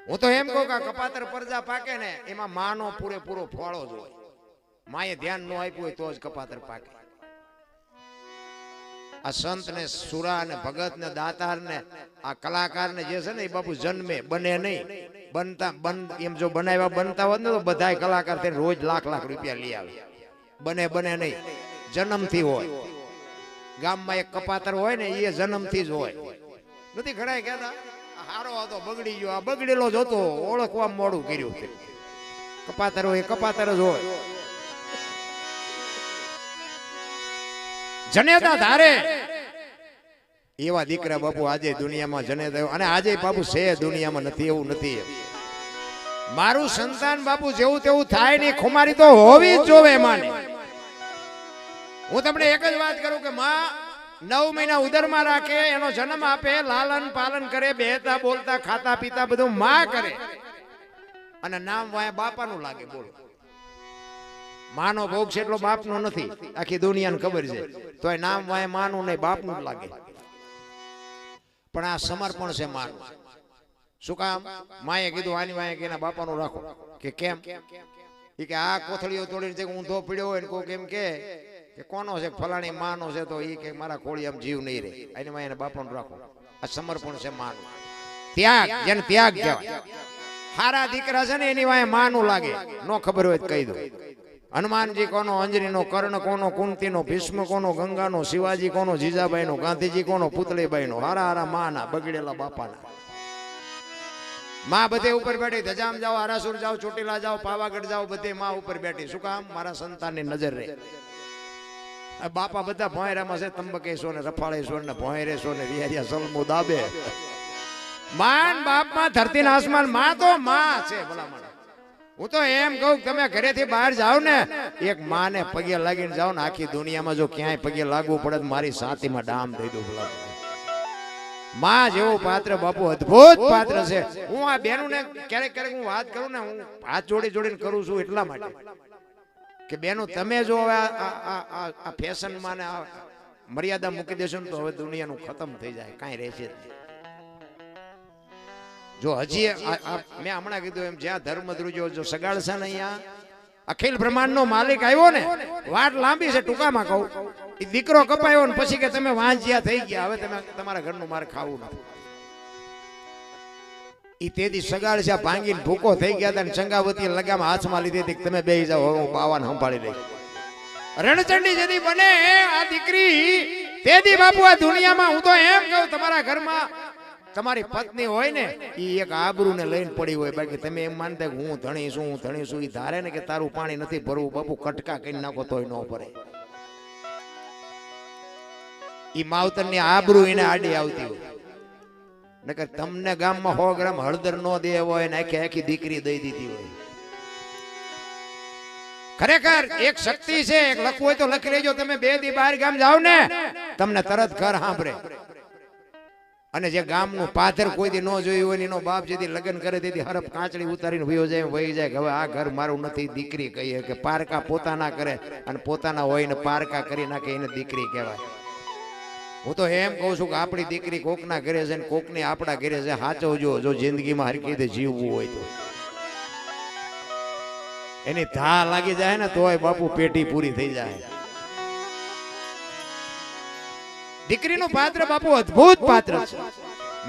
હું તો એમ કહું કે કપાતર પરજા પાકે ને એમાં માનો પૂરેપૂરો ફાળો જ હોય. માએ ધ્યાન ન આપ્યું હોય તો જ કપાતર પાકે. આ સંત ને સુરા ને ભગત ને દાતાર ને આ કલાકાર ને જે છે ને એ બાપુ જન્મે બને નહીં. બનતા એમ જો બનાવ્યા બનતા હોત ને તો બધા કલાકાર થઈને રોજ લાખ લાખ રૂપિયા લઈ આવે. બને નહીં, જન્મથી હોય. ગામમાં એક કપાતર હોય ને એ જન્મથી જ હોય. નથી ઘણા કહેતા હારો હતો બગડી ગયો, આ બગડેલો જ હતો, ઓળખવા મોડું કર્યું. કપાતર હોય કપાતર જ હોય. જનેતા ધારે એવા દીકરા બાપુ આજે દુનિયામાં જનેતા, અને આજે બાપુ છે દુનિયામાં, નથી એવું નથી. મારું સંતાન બાપુ જેવું તેવું થાય નહીં, ખુમારી તો હોવી જ જોવે માને. હું તમને એક જ વાત કરું કે માં 9 મહિના ઉદરમાં રાખે, એનો જન્મ આપે, લાલન પાલન કરે, બેહતા બોલતા ખાતા પીતા બધું માં કરે, અને નામ વાય બાપાનું લાગે. બોલો, માનો ભોગ છે એટલો બાપનો નથી, આખી દુનિયાને ખબર છે. તો એ નામ વાય માનું નહીં, બાપનું જ લાગે. પણ આ સમર્પણ છે માનું. શું કામ? માએ કીધું આની વાય કે એના બાપાનું રાખો. કે કેમ? કે આ કોથળીઓ તોડીને ઊંધો પીડ્યો હોય ને કોઈ કેમ કે કોનો છે, ફલાણી માનો છે, તો એ કે મારા ખોળી આમ જીવ નહીં રહે, એની વાય એના બાપાનું રાખો. આ સમર્પણ છે માનું. ત્યાગ, જેને ત્યાગ કહેવાય. હારા દીકરા છે ને એની વાય માનું લાગે. નો ખબર હોય તો કહી દો. હનુમાનજી કોનો, અંજનીનો, કર્ણ કોનો, કુંતીનો, ભીષ્મ કોનો, ગંગાનો, શિવાજી કોનો, જીજાબાઈનો, ગાંધીજી કોનો, પુતળીબાઈનો. હારા હારા માના, બગડેલા બાપાના. માં બધે ઉપર બેઠી, ધજામ જાઓ, આરાસુર જાઓ, ચોટીલા જાઓ, પાવાગઢ જાઓ, બધે માં ઉપર બેઠી. શું કામ? મારા સંતાનની નજર રહે. બાપા બધા ભોંયરામાં છે, તંબકેશ્વર ને રફાળેશ્વર ને ભોંયરેશ્વર ને રિયારિયા સલમો દાબે. માન બાપમાં ધરતી ને આસમાન, માં તો માં છે. ભલામણ હું તો એમ કહું, તમે ઘરેથી બહાર જાઓ ને, એક માને પગે લાગીને જાઓ ને, આખી દુનિયામાં જો ક્યાંય પગે લાગવું પડે તો મારી સાતીમાં ડામ દઈ દઉં. માં જેવું પાત્ર બાપુ અદ્ભુત પાત્ર છે. હું આ બેનું ને ક્યારેક ક્યારેક હું વાત કરું ને, હું હાથ જોડીને કરું છું એટલા માટે કે બેનું તમે જો હવે આ ફેશનમાં ને મર્યાદા મૂકી દેશો ને તો હવે દુનિયાનું ખતમ થઈ જાય, કાંઈ રહેશે જ નહીં. જો હજી મેં હમણાં કીધું એમ, જ્યાં ધર્મ ધ્રુજો જો સગાડશે ને, અહીંયા અખિલ બ્રહ્માંડ નો માલિક આવ્યો ને, વાત લાંબી છે, ટૂંકામાં કહું. એ દીકરો કપાયો ને પછી કે તમે વાંજ્યા થઈ ગયા, હવે તમે તમારા ઘરનું મારે ખાવું નથી. ઈ તેથી સગાડશે ભાંગીને ભૂકો થઈ ગયા હતા, ચંગાવતી લગામ હાથમાં લીધી હતી, તમે બેહી જાઓ, હું બાવાને સંભાળી લઈ. રણચંડી જેથી બને આ દીકરી તેથી બાપુ આ દુનિયામાં, હું તો એમ કહું, તમારા ઘરમાં તમારી પત્ની હોય ને, એ એક આબરૂ ને લઈને પડી હોય. બાકી તમે એમ માનતા કે હું ધણી છું, હું ધણી છું. એ ધારે ને કે તારું પાણી નથી ભરવું, બાપુ કટકા કરી નાખો તોય ન ભરે. ઈ માવતર ની આબરૂ એને આડી આવતી હોય. નકર તમને ગામમાં 100 ગ્રામ હળદર નો દે હોય ને આખી આખી દીકરી દઈ દીધી હોય. ખરેખર એક શક્તિ છે. એક લખવું હોય તો લખી લેજો. તમે 2 દી બહાર ગામ જાવ ને, તમને તરત ઘર સાંભળે. અને જે ગામનું પાથર કોઈ દી ન જોયું હોય, એનો બાપ જેથી લગ્ન કરે તેથી હરફ કાંચડી ઉતારીને વયો જાય, વહી જાય કે હવે આ ઘર મારું નથી. દીકરી કહીએ કે પારકા પોતાના કરે, અને પોતાના હોય ને પારકા કરી નાખે, એને દીકરી કહેવાય. હું તો એમ કહું છું કે આપણી દીકરી કોકના ઘરે છે ને કોકની આપણા ઘરે છે. સાચવજો જો જિંદગીમાં હરખી રીતે જીવવું હોય તો. એની ધા લાગી જાય ને તોય બાપુ પેટી પૂરી થઈ જાય. દીકરીનું પાત્ર બાપુ અદ્ભુત પાત્ર છે.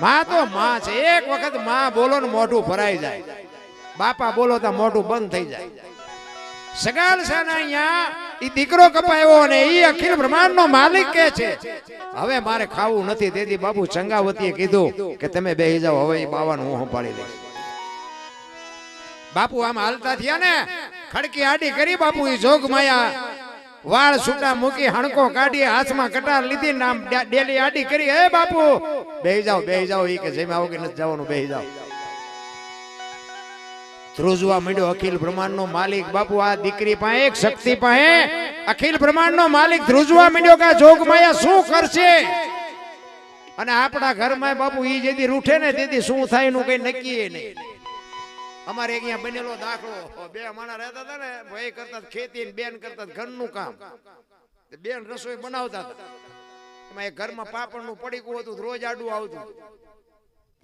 માં તો માં છે. એક વખત માં બોલો ને મોઢું ભરાઈ જાય, બાપા બોલો તો મોઢું બંધ થઈ જાય. સગાલ છે ને અહીંયા ઈ દીકરો કપાયો ને ઈ અખિલ બ્રહ્માંડ નો માલિક કે છે હવે મારે ખાવું નથી. તેથી બાપુ ચંગાવતીએ કીધું કે તમે બેહી જાઓ, હવે ઈ બાવાનું હું સંભાળી લઈશ. બાપુ આમ હાલતા થયા ને, ખડકી આડી કરી બાપુ ઈ જોગ માયા, વાળ છૂટા મૂકી, હણકો કાઢી, હાથમાં કટાર લીધી, નામ ડેલી આડી કરી, હે બાપુ બેહી જાઓ. ઈ કે જેમ આવો કે નથી જવાનું, બેહી જાઓ. ધ્રુજવા માંડ્યો અખિલ બ્રહ્માંડ નો માલિક. બાપુ આ દીકરી પાસે, એક શક્તિ પાસે અખિલ બ્રહ્માંડ નો માલિક ધ્રુજવા માંડ્યો કે જોગ માયા શું કરશે. અને આપણા ઘરમાં બાપુ ઈ જેથી રૂઠે ને તેથી શું થાય એનું કઈ નક્કી નહીં. અમારે અહીંયા બનેલો દાખલો, 2 માણસ રહેતા હતા ને, ભાઈ કરતા ખેતી, બેન કરતા ઘરનું કામ. બેન રસોઈ બનાવતા હતા. એમાં એક ઘરમાં પાપડનું પડીકું હતું, રોજ આડું આવતું.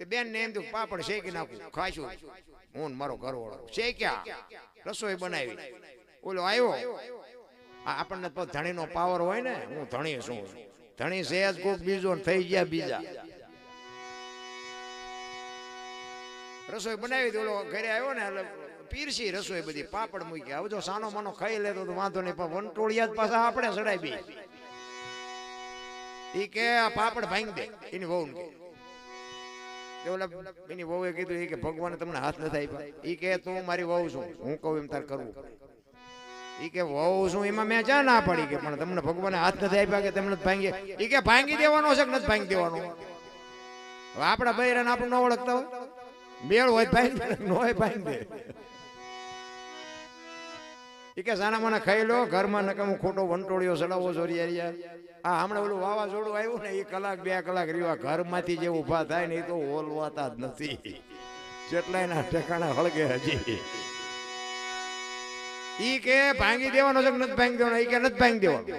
તે બેન ને એમ થયું પાપડ શેકી નાખું ખાશું હું ને મારો ઘરવાળો શેક્યા રસોઈ બનાવી ઓલો આવ્યો આપણને તો ધણીનો પાવર હોય ને હું ધણી શું ધણી સહેજ કોક બીજો થઈ ગયા બીજા રસોઈ બનાવી ઓલો ઘરે આવ્યો ને એટલે પીરસી રસોઈ બધી પાપડ મૂકી હવે જો સાનો માનો ખાઈ લેતો તો વાંધો નહીં પણ વંટોળિયા જ પાછા આપણે ચડાવી ઈ કે આ પાપડ ભાંગી દે એની વહુ ને એની વહુએ કીધું કે ભગવાને તમને હાથ નથી આપ્યા ઈ કે તું મારી વહુ છું હું કહું એમ તાર કરવું ઈ કે વહુ છું એમાં મેં ચા ના પાડી કે પણ તમને ભગવાને હાથ નથી આપ્યા કે તમને ભાંગી ઈ કે ભાંગી દેવાનો છે કે નથી ભાંગી દેવાનો હવે આપણા બૈરાને આપણે ન ઓળખતા હોય મેળ હોય ભાંગી ન હોય ભાંગી દે ઈ કે સાના મને ખાઈ લો ઘરમાં નકામું ખોટો વંટોળિયો ચડાવો ચોરિયા આ હમણાં ઓલું વાવાઝોડું આવ્યું ને એ કલાક 2 કલાક રીવા ઘરમાંથી જે ઊભા થાય ને એ તો ઓલવાતા જ નથી જેટલાયના ઠેકાણા હળગે હજી ઈ કે ભાંગી દેવાનો છે નથી ભાંગી દેવાનો ઈ કે નથી ભાંગી દેવાનો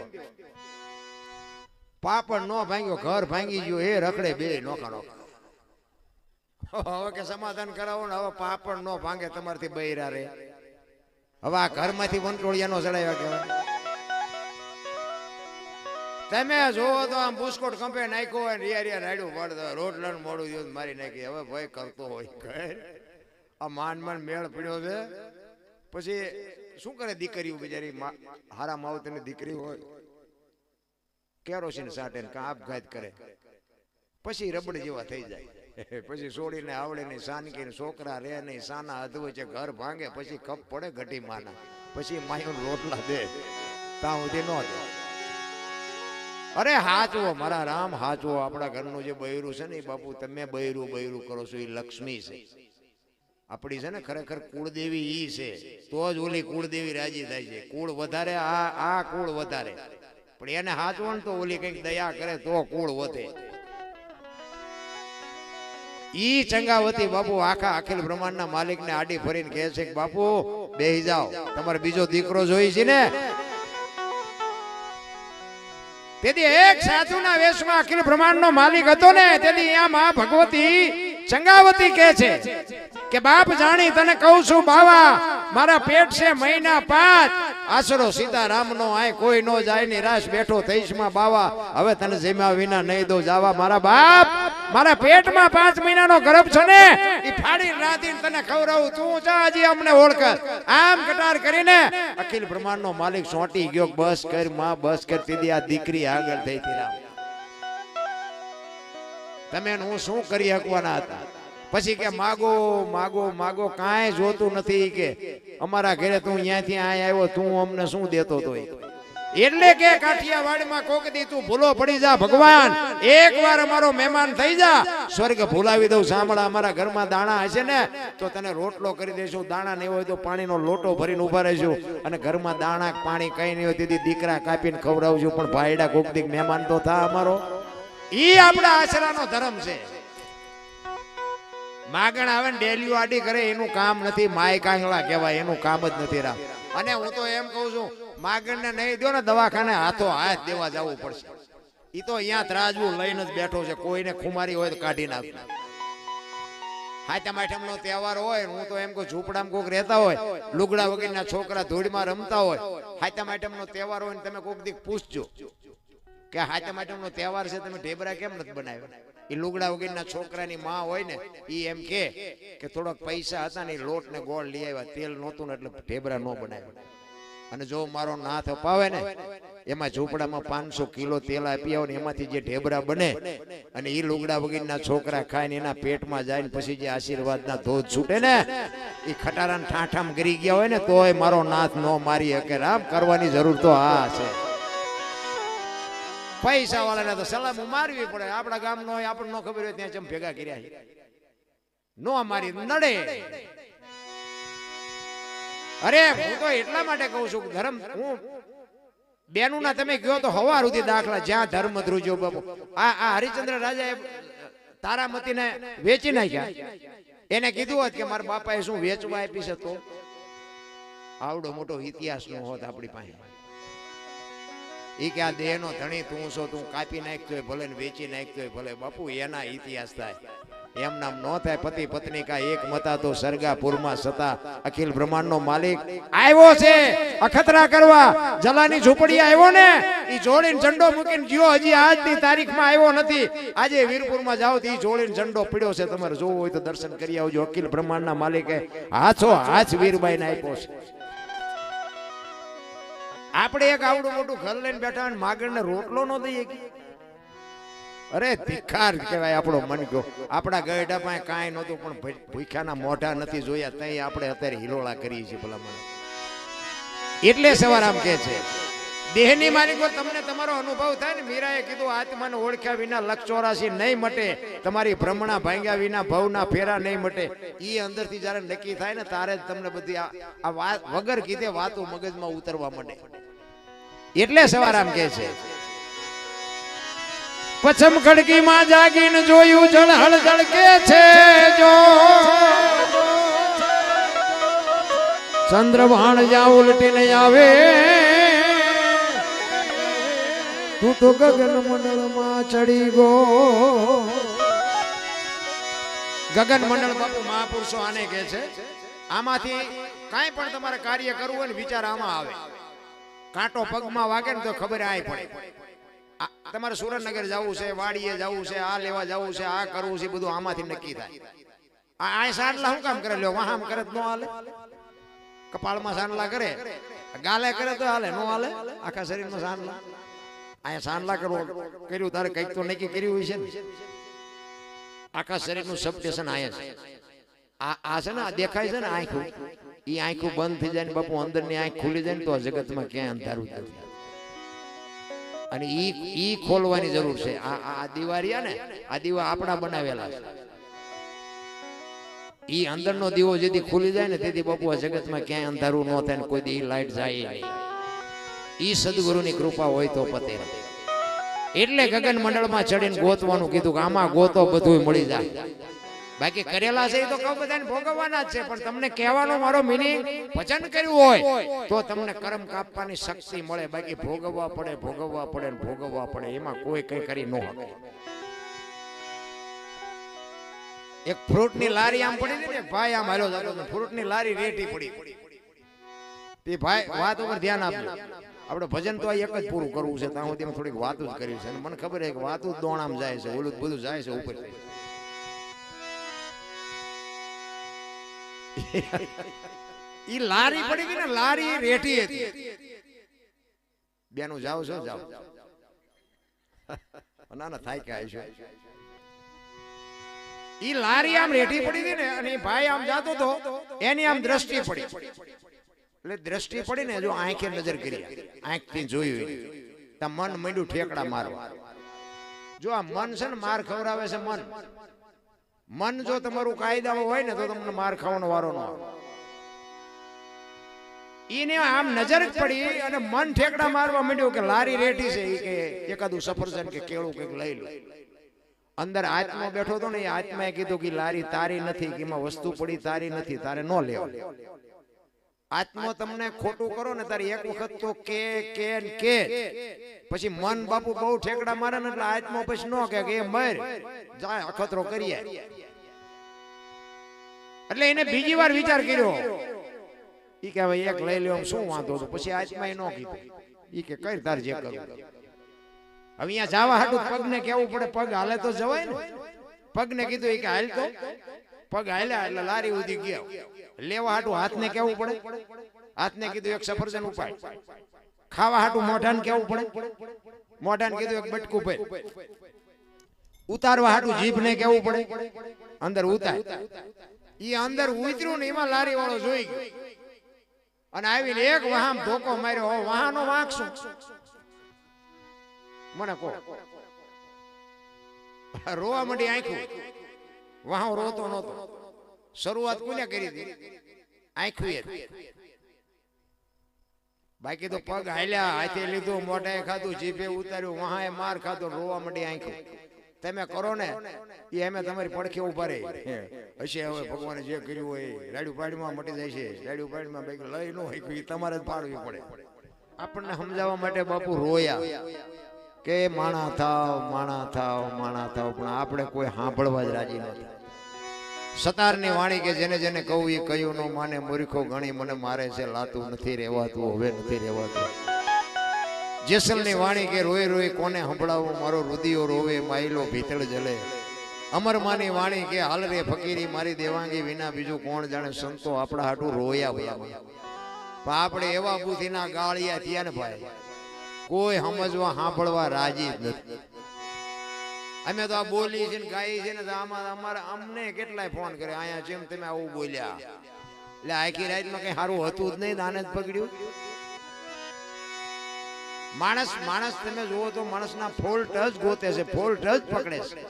પાપડ નો ભાંગ્યો ઘર ભાંગી ગયો એ રખડે બે નોખા નોખા હવે કે સમાધાન કરાવો ને હવે પાપડ નો ભાંગે તમારથી બૈરા રે હવે આ ઘરમાંથી વંટોળિયા નો ચડાવ્યા કહેવાય તમે જોવો તો આમ બુસ્કોટ કંપે નાખ્યો હોય ને રિયા રાડ્યું પડતો રોટલાનું મોડું દિવસ મારી નાખી હવે ભાઈ કરતો હોય આ માન મેળ પડ્યો છે પછી શું કરે દીકરીઓ બિચારી હારા માવતરની દીકરી હોય કેરોસીન સાટે ને કાં આપઘાત કરે પછી રબડ જેવા થઈ જાય પછી છોડીને આવડે નહીં સાનકી છોકરા રે નહીં સાના અધવે છે ઘર ભાંગે પછી કપ પડે ઘટી માના પછી માયો રોટલા દે ત્યાં સુધી ન દે અરે હાચવો મારા રામ હાચવો આપણા ઘરનું જે બૈરું છે ને એ બાપુ તમે બૈરું કરો છો એ લક્ષ્મી છે આપણી છે ને ખરેખર કુળદેવી ઈ છે તો જ ઓલી કુળદેવી રાજી થાય છે કુળ વધારે આ કુળ વધારે પણ એને હાચવો ને તો ઓલી કઈક દયા કરે તો કુળ વધે ઈ ચંગાવતી બાપુ આખા અખિલ બ્રહ્માંડના માલિકને આડી ફરીને કહે છે કે બાપુ બેહી જાઓ તમારે બીજો દીકરો જોઈ છે ને તેથી એક સાધુના વેશમાં અખિલ બ્રહ્માંડનો માલિક હતો ને તેથી અહીંયા માં ભગવતી ચંગાવતી કહે છે કે બાપ જાણી તને કહું છું બાવા મારા પેટ છે મહિના 5 આશરો સીતારામનો આય કોઈ નો જાય નિરાશ બેઠો થઈશ માં બાવા હવે તને જેમ્યા વિના નહીં દો જાવા મારા બાપ મારા પેટમાં 5 મહિનાનો ગર્ભ છે ને ઈ ફાડી રાધીને તને ખવરાવું તું જા હજી અમને ઓળખ આમ કટાર કરીને અખિલ બ્રહ્માંડનો માલિક સોંટી ગયો બસ કર માં બસ કર દીદી આ દીકરી આગળ થઈ તીરા તમે હું શું કરી શકવાના હતા પછી કે માગો માગો માગો કાંઈ જોતું નથી કે અમારા ઘરે તું અહીંયાથી આય આવ્યો તું અમને શું દેતો તો એટલે કે કાઠિયાવાડમાં કોક દી તું ભૂલો પડી જા ભગવાન એકવાર અમારો મહેમાન થઈ જા સ્વર્ગ ભૂલાવી દઉં સાંભળા અમારા ઘરમાં દાણા હશે ને તો તને રોટલો કરી દેશું દાણા નહીં હોય તો પાણીનો લોટો ભરીને ઉભા રહીશું અને ઘરમાં દાણા પાણી કઈ નહીં હોય તેથી દીકરા કાપીને ખવડાવશું પણ ભાઈડા કોક દી મહેમાન તો થા અમારો ઈ આપણા આશરાનો ધર્મ છે માગણ આવે ને ડેલીઓ આડી કરે એનું કામ નથી માય કાંગલા કહેવાય એનું કામ જ નથી રામ અને હું તો એમ કહું છું માગણ ને નહીં દો ને દવાખાને હાથો હાથ દેવા જવું પડશે ઈ તો અહીંયા ત્રાજવું લઈને જ બેઠો છે કોઈને ખુમારી હોય તો કાઢી નાખે હાથમ આઠમનો તહેવાર હોય હું તો એમ કહું ઝૂંપડામાં કોક રહેતા હોય લુગડા વગરના છોકરા ધૂળમાં રમતા હોય હાથમ આઠમનો તહેવાર હોય ને તમે કોક દીક પૂછજો કે હાથમ આઠમનો તહેવાર છે તમે ઢેબરા કેમ નથી બનાવ્યા એ લુગડા વગરના છોકરાની માં હોય ને ઈ એમ કે થોડોક પૈસા હતા ને લોટ ને ગોળ લઈ આવ્યા તેલ નહોતું ને એટલે ઢેબરા ન બનાવ્યા અને જો મારો નાથ અપાવે ને એમાં ઝૂંપડામાં 500 કિલો તેલ આપી આવો ને એમાંથી જે ઢેબરા બને અને એ લુગડા વગરના છોકરા ખાય ને એના પેટમાં જાય ને પછી જે આશીર્વાદના ધોધ છૂટે ને એ ખટારાને ઠાઠામ ગરી ગયા હોય ને તોય મારો નાથ ન મારી શકે રામ કરવાની જરૂર તો હા છે પૈસા વાળાને તો સલામ મારવી પડે આપણા ગામનો હોય આપણને ન ખબર હોય ત્યાં ચમ ભેગા કર્યા નો મારી નડે અરે હું તો એટલા માટે કહું છું ધર્મ હું બેનું ના તમે ગયો તો હવાર સુધી દાખલા જ્યાં ધર્મ ધ્રુજો બાપુ આ હરિચંદ્ર રાજાએ તારામતીને વેચી નાખ્યા એને કીધું હોત કે મારા બાપાએ શું વેચવા આપી છે તો આવડો મોટો ઇતિહાસ નો હોત આપણી પાસે ઈ કે આ દેહનો ધણી તું છો, તું કાપી નાખતો હોય ભલે ને વેચી નાખતો હોય ભલે. બાપુ એના ઇતિહાસ થાય, એમ નામ નો થાય. પતિ પત્ની કા એક મતા તો સરગાપુરમાં સતા, અખિલ બ્રહ્માંડનો માલિક આવ્યો છે અખતરા કરવા. જલાની ઝૂંપડી આવ્યો ને ઈ જોડીને ઝંડો મૂકીને ગયો, હજી આજની તારીખમાં આવ્યો નથી. આજે વીરપુરમાં જાઓ તો ઈ જોડીને ઝંડો પડ્યો છે, તમારે જોવું હોય તો દર્શન કરી આવજો. અખિલ બ્રહ્માંડના માલિકે હાથો હાથ વીરબાઈને આપ્યો છે. આપણે એક આવડું મોટું ઘર લઈને બેઠા અને માગણને રોટલો નો દઈએ. અરે ધિખાર કહેવાય આપણો મન ગયો. આપણા ગયડા પાસે કાંઈ નહોતું પણ ભૂખ્યાના મોઢા નથી જોયા, તઈ આપણે અત્યારે હિલોળા કરીએ છીએ ભલામણ. એટલે સવારામ કહે છે દેહની માલિકો તમને તમારો અનુભવ થાય ને. મીરાએ કીધું આત્માને ઓળખ્યા વિના લક્ષ 84 નહીં મટે, તમારી ભ્રમણા ભાંગ્યા વિના ભવના ફેરા નહીં મટે. ઈ અંદરથી જ્યારે નક્કી થાય ને તારે જ તમને બધી આ વાત વગર કીધે વાતો મગજમાં ઉતરવા માંડે. એટલે સવારામ કહે છે પછમ ખડકીમાં જાગીને જોયું જળહળ જળકે છે જો, ચંદ્રભાણ જ્યાં ઉલટીને આવે, તું તો ગગન મંડળમાં ચડી ગો. ગગન મંડળ બાપુ મહાપુરુષો આને કહે છે. આમાંથી કાંઈ પણ તમારે કાર્ય કરવું હોય ને વિચાર આમાં આવે. કાંટો પગમાં વાગે ને તો ખબર આય પડે. તમારે સુરેન્દ્રનગર જવું છે, વાડીએ જવું છે, આ લેવા જવું છે, આ કરવું છે, બધું આમાંથી નક્કી થાય. આ સાંડલા શું કામ કરે લ્યો, વાહામ કરે તો હાલે. કપાળમાં સાંડલા કરે, ગાલે કરે તો હાલે, નો હાલે. આખા શરીરમાં સાંડલા. અહીંયા સાંડલા કર્યું તારે કંઈક તો નક્કી કર્યું હોય છે ને. આખા શરીરનું સબસ્ટેશન આયા છે. આ છે ને આ દેખાય છે ને આંખું, ઈ આંખું બંધ થઈ જાય ને બાપુ અંદરની આંખ ખુલી જાય ને તો આ જગતમાં ક્યાંય અંધારું નથી. અને ઈ ખોલવાની જરૂર છે. આ દિવારિયા ને આ દીવા આપણા બનાવેલા છે. ઈ અંદરનો દીવો જેથી ખુલી જાય ને તેથી બાપુ આ જગતમાં ક્યાંય અંધારું ન થાય ને કોઈ દી લાઈટ જાય નહીં. ઈ સદગુરુની કૃપા હોય તો પતે. એટલે ગગન મંડળમાં ચડીને ગોતવાનું કીધું કે આમાં ગોતો બધું મળી જાય. બાકી કરેલા છે એ તો કહું બધાને ભોગવવાના જ છે, પણ તમને કહેવાનો મારો મિનિંગ વચન કર્યું હોય તો તમને કર્મ કાપવાની શક્તિ મળે. બાકી ભોગવવા પડે, ભોગવવા પડે ને ભોગવવા પડે, એમાં કોઈ કઈ કરી ન શકે. એક ફ્રૂટ ની લારી આમ પડી ને ભાઈ, આમ હાલો જતો ફ્રૂટ ની લારી રેટી પડી. તે ભાઈ વાત ઉપર ધ્યાન આપજો. આપણે ભજન તો એક જ પૂરું કરવું છે, ત્યાં સુધી થોડીક વાતું જ કર્યું છે. અને મને ખબર છે કે વાતું જ દોણામ જાય છે, ઓલું બધું જાય છે ઉપર. ઈ લારી પડી ગઈ ને, લારી રેઠી હતી. બેનું જાવ છો જાવ ના ના થાય કે છે. ઈ લારી આમ રેઠી પડી હતી ને, અને ભાઈ આમ જાતો તો એની આમ દ્રષ્ટિ પડી. એટલે દ્રષ્ટિ પડી ને જો આંખે નજર કરી, આંખ થી જોયું તા મન માંડ્યું ઠેકડા મારવા. જો આ મન છે ને માર ખવડાવે છે. મન જો તમારું કાયદામાં હોય ને તો તમને માર ખાવાનો વારો ન આવે. ઈને આમ નજર પડી અને મન ઠેકડા મારવા માંડ્યું કે લારી રેઠી છે, કે એકાદું સફરજન કે કેળું કંઈક લઈ લો. અંદર આત્મા બેઠો તો ને, એ આત્માએ કીધું કે લારી તારી નથી, કે એમાં વસ્તુ પડી તારી નથી, તારે ન લેવા. આત્મા તમને ખોટું કરો ને તારી એક વખત તો કે પછી મન બાપુ બહુ ઠેકડા મારે ને એટલે આત્મા પછી ન કે એ મર જાય અખતરો કરીએ. એટલે એને બીજી વાર વિચાર કર્યો. ઈ કે હવે એક લઈ લ્યો શું વાંધો હતો. પછી આત્માએ ન કીધું. ઈ કે કઈ તાર જે કરું. હવે અહીંયા જવા હાટું પગને કેવું પડે, પગ હાલે તો જવાય ને. પગને કીધું એ કે હાલ તો, પગ હાલ્યા એટલે લારી ઉધી ગયા. લેવા હાટું હાથને કેવું પડે, હાથને કીધું એક સફરજન ઉપાડ. ખાવા હાટું મોઢાને કેવું પડે, મોઢાને કીધું એક બટકું ભર. ઉતારવા હાટું જીભને કેવું પડે, અંદર ઉતાર. ઈ અંદર ઉતર્યું ને એમાં લારી વાળો જોઈ ગયો અને આવીને એક વહામ ધોકો માર્યો. વહાનો વાંક શું મને કહો. રોવા માંડી આંખું. વહાવ રોતો નહોતો. શરૂઆત કોને કરી હતી? આંખું. બાકી તો પગ હાલ્યા, હાથે લીધું, મોઢાએ ખાધું, જીભે ઉતાર્યું, વહાએ માર ખાધો, રોવા માંડી આંખું. તમે કરો ને એ અમે તમારી પડખે ઉભા રહી હશે. હવે ભગવાને જે કર્યું હોય રાડ્યું પાડીમાં મટી જાય છે. રાડ્યું પાડીમાં લઈ ન હોય તમારે જ પાડવી પડે. આપણને સમજાવવા માટે બાપુ રોયા કે માણા થાવ માણા થાવ માણા થાવ, પણ આપણે કોઈ સાંભળવા જ રાજી નહોતા. સતારની વાણી કે જેને જેને કહું એ કયું નો માને, મૂર્ખો ગણી મને મારે છે, લાતું નથી રહેવાતું, હવે નથી રહેવાતું. જેસલની વાણી કે રોઈ રોઈ કોને સંભળાવું, મારો રુદિયો રોવે, માયલો ભીતળ જલે. અમરમાની વાણી કે હાલ રે ફકીરી મારી દેવાંગી, વિના બીજું કોણ જાણે, સંતો આપણા હાટું રોયા ભયા. પણ આપણે એવા બુદ્ધિના ગાળિયા થયા ને ભાઈ, કોઈ સમજવા સાંભળવા રાજી જ નથી. અમે તો આ બોલી છે ને ગાઈ છે ને, અમારા અમને કેટલાય ફોન કરે અહીંયા જેમ તમે આવું બોલ્યા, એટલે આખી રાતમાં કઈ સારું હતું જ નહીં, દાને જ પકડ્યું. માણસ તમે જુઓ તો માણસના ફોલ્ટ જ ગોતે છે, ફોલ્ટ જ પકડે છે.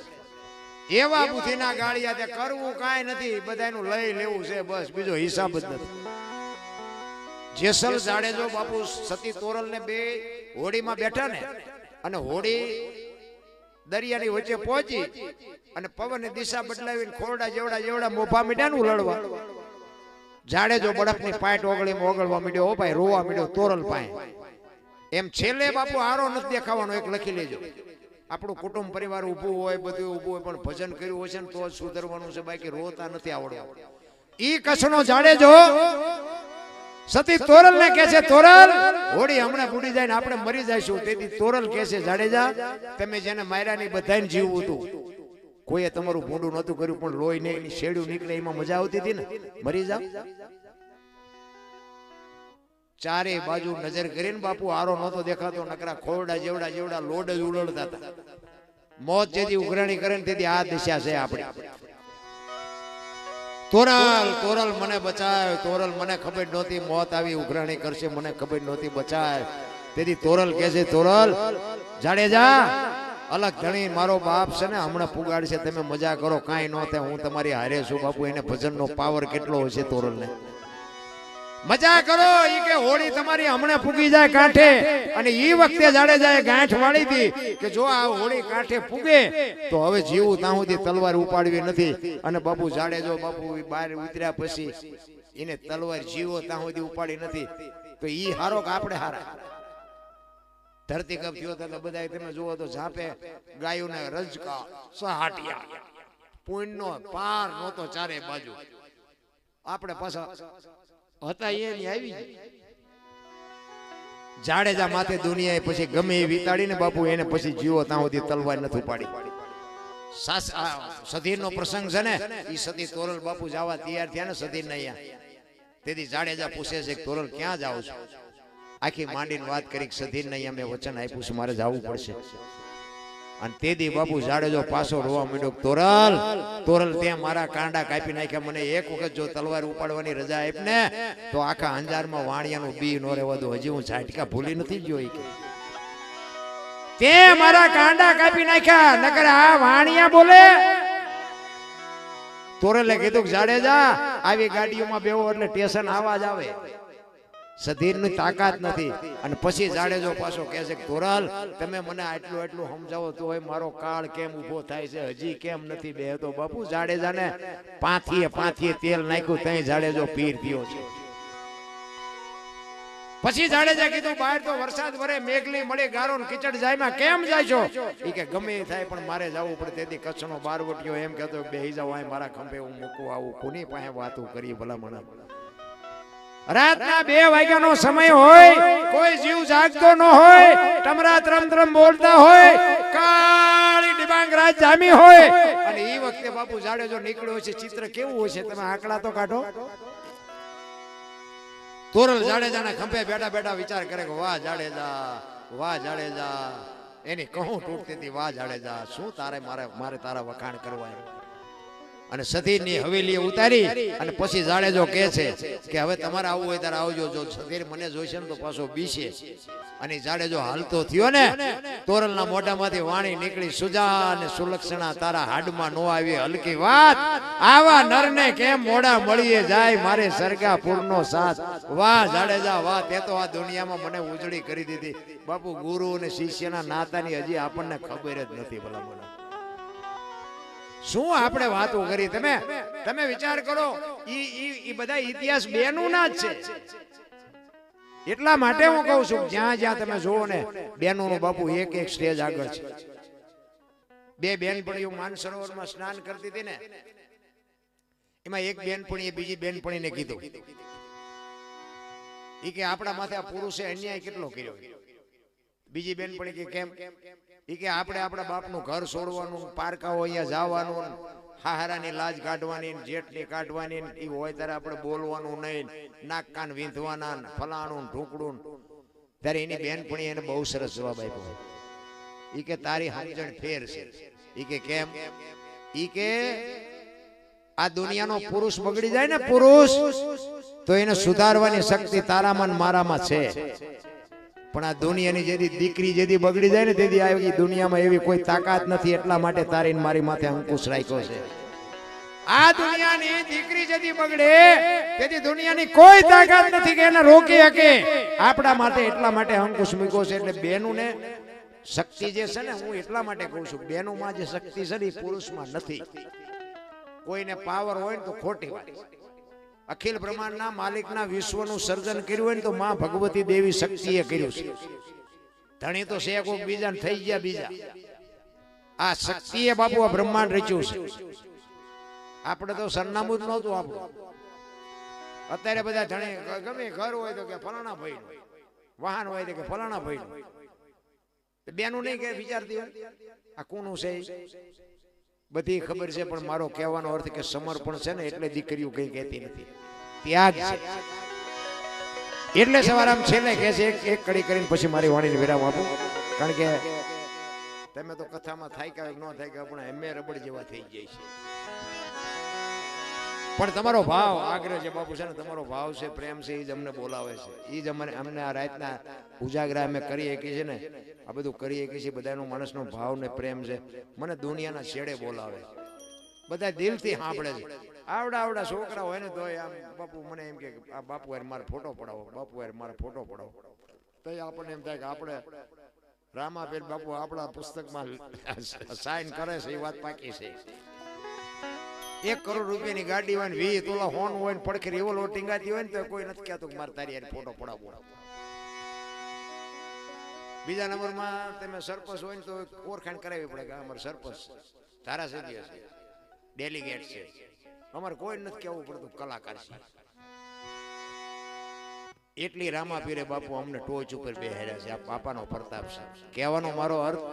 એવા બુદ્ધિના ગાળિયા તે કરવું કાંઈ નથી, બધાનું લઈ લેવું છે બસ, બીજો હિસાબ જ નથી. જેસલ જાડેજો બાપુ સતી તોરલ ને બે હોડીમાં બેઠા ને, અને હોડી દરિયાની વચ્ચે પહોંચી અને પવનની દિશા બદલાવીને ખોરડા જેવડા જેવડા મોભા મીડ્યા ને ઉલળવા. જાડેજો બળફની પાટ ઓગળવા મીડ્યો, ઓ ભાઈ રોવા મીડ્યો તોરલ પાસે. એમ છેલ્લે બાપુ હારો નથી દેખાવાનો, એક લખી લેજો. આપણું કુટુંબ પરિવાર ઊભું હોય, બધું ઊભું હોય, પણ ભજન કર્યું હોય છે ને તો જ સુધરવાનું છે, બાકી રોતા નથી આવડતું. ઈ કચ્છનો જાડેજો સતી તોરલ ને કહે છે, તોરલ હોડી હમણાં બુડી જાય ને આપણે મરી જઈશું. તેથી તોરલ કહે છે, જાડેજા તમે જેને માર્યા ની બધાને જીવવું હતું, કોઈએ તમારું ભૂંડું નહોતું કર્યું, પણ લોહી ને શેડ્યું નીકળે એમાં મજા આવતી હતી ને, મરી જાવ. ચારે બાજુ નજર કરીને બાપુ આરો નહોતો દેખાતો, નકરા ખોરડા જેવડા જેવડા લોડ જ ઉલળતા હતા. મોત જેથી ઉઘરાણી કરે ને તેથી આ દિશા છે આપણી. તોરલ તોરલ મને બચાય, તોરલ મને ખબર નહોતી મોત આવી ઉઘરાણી કરશે, મને ખબર નહોતી બચાય. તેથી તોરલ કહે છે, તોરલ જાડેજા અલગ ધણી મારો બાપ છે ને હમણાં પુગાડશે, તમે મજા કરો, કાંઈ ન થાય, હું તમારી હારે છું. બાપુ એને ભજનનો પાવર કેટલો હશે તોરલ ને, મજા કરો. ઈ કે હોળી તમારી હમણાં ફૂગી જાય કાંઠે, અને ઈ વખતે જાડેજાએ ગાંઠ વાળી હતી કે જો આ હોળી કાંઠે ફૂગે તો હવે જીવું ત્યાં સુધી તલવાર ઉપાડવી નથી. અને બાપુ જાડેજો બાપુ બહાર ઉતર્યા પછી એને તલવાર જીવો ત્યાં સુધી ઉપાડી નથી, તો ઈ હારો કે આપણે હારા. ધરતી કપ થયો તો બધા તમે જુઓ તો ઝાપે ગાયોને રજકા સહાટિયા, પુણ્યનો પાર નહોતો ચારે બાજુ. આપણે પાછા હતા એની આવી જાડેજા માથે દુનિયાએ પછી ગમે એ વિતાડીને બાપુ એને પછી જીવો ત્યાં સુધી તલવાર નથી ઉપાડી. સધીરનો પ્રસંગ છે ને, એ સતી તોરલ બાપુ જવા તૈયાર થયા ને સધીર ને અહીંયા. તેથી જાડેજા પૂછે છે કે તોરલ ક્યાં જાવ છો? આખી માંડીને વાત કરી કે સધીર ને અહીંયા મેં વચન આપ્યું છે, મારે જવું પડશે. અને તેથી બાપુ જાડેજો પાછો રોવા માંડ્યો, તોરલ તોરલ ત્યાં મારા કાંડા કાપી નાખ્યા, મને એક વખત જો તલવાર ઉપાડવાની રજા આપ ને તો આખા અંજારમાં વાણિયાનું બી નો રહેવા દો. હજી હું ઝાટકા ભૂલી નથી જોઈ કે તે મારા કાંડા કાપી નાખ્યા, નકર આ વાણિયા બોલે. તોરલે કીધું જાડેજા આવી ગાડીઓમાં બેહો એટલે સ્ટેશન આવાજ આવે, સધીરની તાકાત નથી. અને પછી જાડેજો પાછો કહે છે, તોરલ તમે મને આટલું આટલું સમજાવો તો મારો કાળ કેમ ઉભો થાય છે, હજી કેમ નથી બેહતો. બાપુ જાડેજાને પાંથીએ તેલ નાખ્યું, ત્યાં જાડેજો પીર પીયો છે. પછી જાડેજા કીધું બહાર તો વરસાદ વરે, મેઘલી મળી, ગારો ને કીચડ જાયમાં કેમ જાય છો? એ કે ગમે એ થાય પણ મારે જવું પડે. તેથી કચ્છનો બારવટીયો એમ કહેતો બેહી જાવ અહીં મારા ખંભે, હું મૂકું આવું, કોની પાસે વાતું કરી ભલામણ. રાતના 2 વાગ્યાનો સમય હોય, કોઈ જીવ જાગતો ન હોય, ટમરા ત્રમ ત્રમ બોલતા હોય, કાળી ડિબાંગ રાત જામી હોય, અને એ વખતે બાપુ જાડેજો નીકળ્યો છે. ચિત્ર કેવું હોય છે તમે આંકડા તો કાઢો. તોરલ જાડેજાના ખંભે બેઠા બેઠા વિચાર કરે કે વાહ જાડેજા, વાહ જાડેજા, એની કહું તૂટતી હતી, વાહ જાડેજા શું તારે મારે તારા વખાણ કરવા. અને સધીરની હવેલીએ ઉતારી અને પછી જાડેજો કહે છે કે હવે તમારે આવવું હોય ત્યારે આવજો, જો સધીર મને જોઈશે ને તો પાછો બીશે. અને જાડેજો હાલતો થયો ને, તોરલના મોઢામાંથી વાણી નીકળી, સુજા અને સુલક્ષણા તારા હાડમાં નો આવી હલકી વાત, આવા નરને કેમ મોડા મળીએ જાય, મારે સરગાપુરનો સાથ. વાહ જાડેજા વાહ, તે તો આ દુનિયામાં મને ઉજળી કરી દીધી. બાપુ ગુરુ અને શિષ્યના નાતાની હજી આપણને ખબર જ નથી. ભલા મને શું આપણે વાતો કરી, તમે વિચાર કરો. ઈ બધા ઇતિહાસ બેનું ના જ છે. એટલા માટે હું કહું છું જ્યાં જ્યાં તમે જુઓ ને બેનોનું બાપુ એક એક સ્ટેજ આગળ છે. બે બેનપણીઓ માનસરોવરમાં સ્નાન કરતી હતી ને, એમાં એક બેનપણીએ બીજી બેનપણીને કીધું ઈ કે આપણા માથે આ પુરુષે અન્યાય કેટલો કર્યો. બીજી બેનપણી કે કેમ? ઈ કે આપણે આપણા બાપનું ઘર છોડવાનું, પારકાઓ અહીંયા જવાનું, હાહારાની લાજ કાઢવાની, જેઠની કાઢવાની, ઈ હોય ત્યારે આપણે બોલવાનું નહીં, નાક કાન વીંધવાના, ફલાણું ઢૂકડું. ત્યારે એની બેનપણી એને બહુ સરસ જવાબ આપ્યો. ઈ કે તારી સમજણ ફેર છે. ઈ કે કેમ? ઈ કે આ દુનિયાનો પુરુષ બગડી જાય ને પુરુષ, તો એને સુધારવાની શક્તિ તારામાં ને મારામાં છે. પણ આ દુનિયાની જેદી દીકરી જેદી બગડી જાય ને તેદી આવી દુનિયામાં એવી કોઈ તાકાત નથી. એટલા માટે તારી મારી માથે અંકુશ રાખ્યો છે. આ દુનિયાની દીકરી જેદી બગડે તેદી દુનિયાની કોઈ તાકાત નથી કે એને રોકી શકે. આપણા માટે એટલા માટે અંકુશ મૂક્યો છે. એટલે બેનું ને શક્તિ જે છે ને, હું એટલા માટે કહું છું બેનોમાં જે શક્તિ છે ને એ પુરુષમાં નથી. કોઈને પાવર હોય ને તો ખોટી વાત. અખિલ બ્રહ્માંડના માલિકના વિશ્વનું સર્જન કર્યું હોય ને તો માં ભગવતી દેવી શક્તિએ કર્યું છે. ધણી તો છે કોક બીજા થઈ ગયા બીજા. આ શક્તિએ બાપુ આ બ્રહ્માંડ રચ્યું છે. આપણે તો સરનામું જ નહોતું આપણું. અત્યારે બધા ધણી ગમે ઘર હોય તો કે ફલાણા ભાઈ, વાહન હોય તો કે ફલાણા ભાઈ. બેનું નહીં કે વિચારતી આ કોનું છે બધી ખબર છે. પણ મારો કહેવાનો અર્થ કે સમર્પણ છે ને એટલે દીકરીઓ કઈ કહેતી નથી, ત્યાગ છે. એટલે સવારે આમ છેલ્લે કહે છે એક કડી કરીને પછી મારી વાણીને વિરામ આપું. કારણ કે તમે તો કથામાં થાય કે ન થાય કે આપણે એમે રબડ જેવા થઈ જાય છે. પણ તમારો ભાવ આગ્રહ છે બાપુ છે ને, તમારો ભાવ છે, પ્રેમ છે, એ જ અમને બોલાવે છે. એ જ અમને આ રાતના ઉજાગરા અમે કરીએ કે છે ને, આ બધું કરીએ કે છે. બધાનો માણસનો ભાવ ને પ્રેમ છે. મને દુનિયાના છેડે બોલાવે, બધા દિલથી સાંભળે છે. આવડા છોકરા હોય ને તો આમ બાપુ મને એમ કે આ બાપુ યાર મારે ફોટો પડાવો, બાપુ યાર મારે ફોટો પડાવો. તો આપણને એમ થાય કે આપણે રામાપીર બાપુ આપણા પુસ્તકમાં સાઈન કરે છે, એ વાત પાકી છે. 1 કરોડ રૂપિયાની ગાડી હોય ને 20 તોલા હોન હોય ને પડખે રિવોલ્વર ટીંગાતી હોય ને તો કોઈ નથી કહેતું કે મારે તારી યાર ફોટો પડાવવો. બીજા નંબરમાં તમે સરપંચ હોય ને તો ઓળખાણ કરાવવી પડે કે અમારે સરપંચ ધારાસભ્ય છે, ડેલિગેટ છે. અમારે કોઈ નથી કહેવું પડતું કલાકાર છે. એટલી રામાપીરે બાપુ અમને ટોચ ઉપર બેહાર્યા છે. આ બાપાનો પ્રતાપ છે. કહેવાનો મારો અર્થ